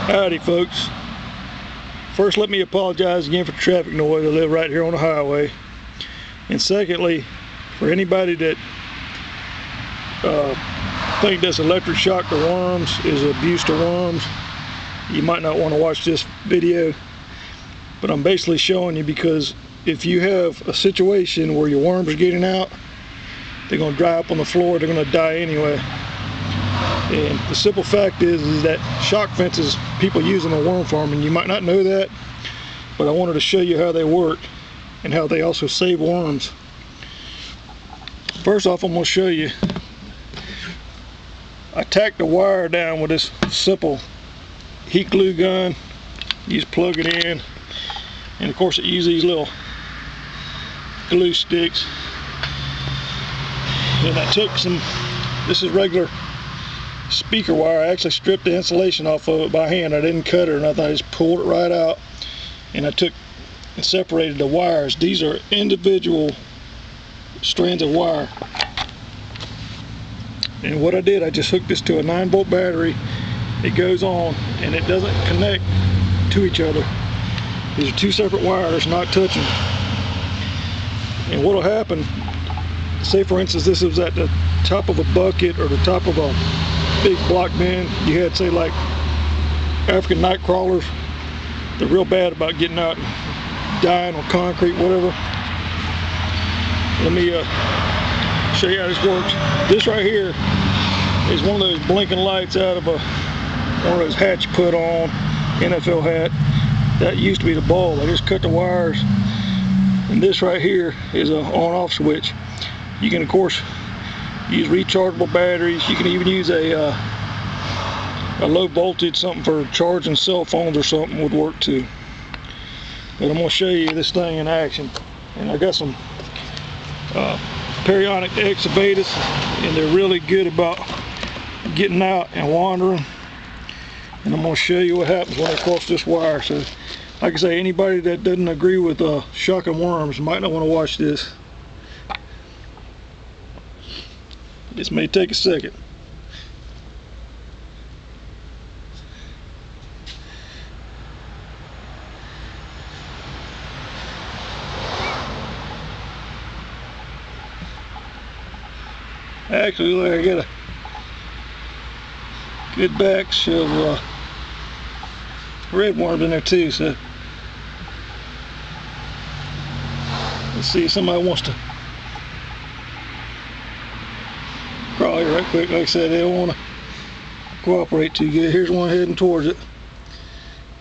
Howdy folks. First, let me apologize again for the traffic noise. I live right here on the highway. And secondly, for anybody that think this electric shock to worms is abuse to worms, you might not want to watch this video. But I'm basically showing you because if you have a situation where your worms are getting out, they're going to dry up on the floor, they're going to die anyway. And the simple fact is that shock fences people use in a worm farm, and you might not know that, but I wanted to show you how they work and how they also save worms. First off, I'm going to show you, I tacked the wire down with this simple heat glue gun. You just plug it in, and of course it uses these little glue sticks. And I took some, this is regular speaker wire. I actually stripped the insulation off of it by hand. I didn't cut it or nothing. I just pulled it right out, and I took and separated the wires. These are individual strands of wire. And what I did, I just hooked this to a 9-volt battery. It goes on, and it doesn't connect to each other. These are two separate wires, not touching. And what will happen, say for instance this was at the top of a bucket or the top of a big block bin, you had say like African night crawlers. They're real bad about getting out and dying on concrete, whatever. Let me show you how this works. This right here is one of those blinking lights out of one of those hats you put on, NFL hat. That used to be the bulb. I just cut the wires, and this right here is a on-off switch. You can of course use rechargeable batteries. You can even use a low voltage, something for charging cell phones or something would work too. But I'm going to show you this thing in action. And I got some periodic excavators, and they're really good about getting out and wandering. And I'm going to show you what happens when I cross this wire. So like I say, anybody that doesn't agree with shocking worms might not want to watch this. This may take a second. Actually, look, I got a good batch of red worms in there too. So let's see if somebody wants to crawl here right quick. Like I said, they don't want to cooperate too good. Here's one heading towards it,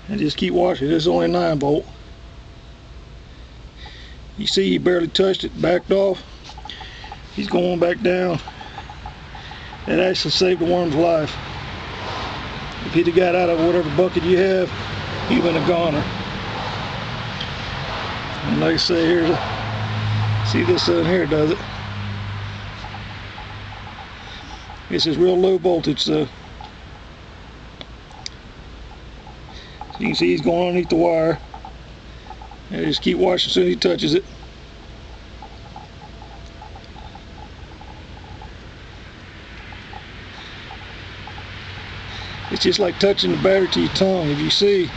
and just keep watching. This is only a 9-volt. You see he barely touched it, backed off. He's going back down. That actually saved the worm's life. If he'd have got out of whatever bucket you have, he'd been a goner. And like I say, here's see this in here does it. This is real low voltage, so you can see he's going underneath the wire. And just keep watching as soon as he touches it. It's just like touching the battery to your tongue. If you see,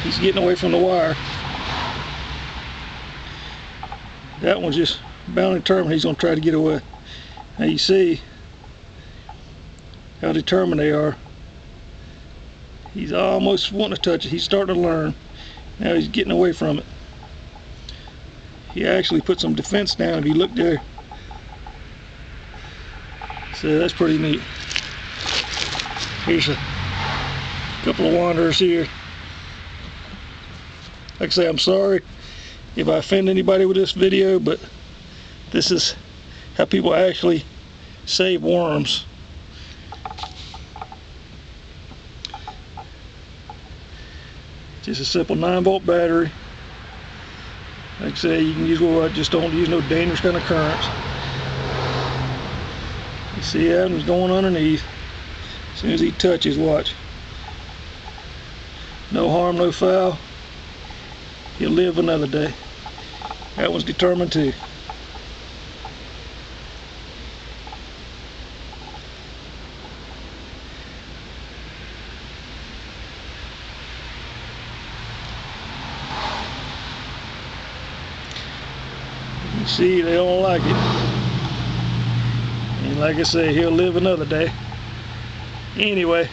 he's getting away from the wire. That one's just bound and determined he's going to try to get away. Now you see how determined they are. He's almost wanting to touch it. He's starting to learn. Now he's getting away from it. He actually put some defense down if you look there. So that's pretty neat. Here's a couple of wanderers here. Like I say, I'm sorry if I offend anybody with this video, but this is how people actually save worms. Just a simple 9-volt battery. Like I say, you can use what, just don't use no dangerous kind of currents. You see Adam's going underneath. As soon as he touches, watch. No harm, no foul. He'll live another day. That one's determined too. You see, they don't like it. And like I say, he'll live another day. Anyway,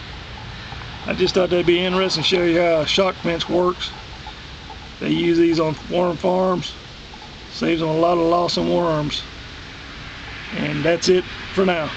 I just thought that'd be interesting to show you how a shock fence works. They use these on worm farms. Saves them a lot of loss in worms. And that's it for now.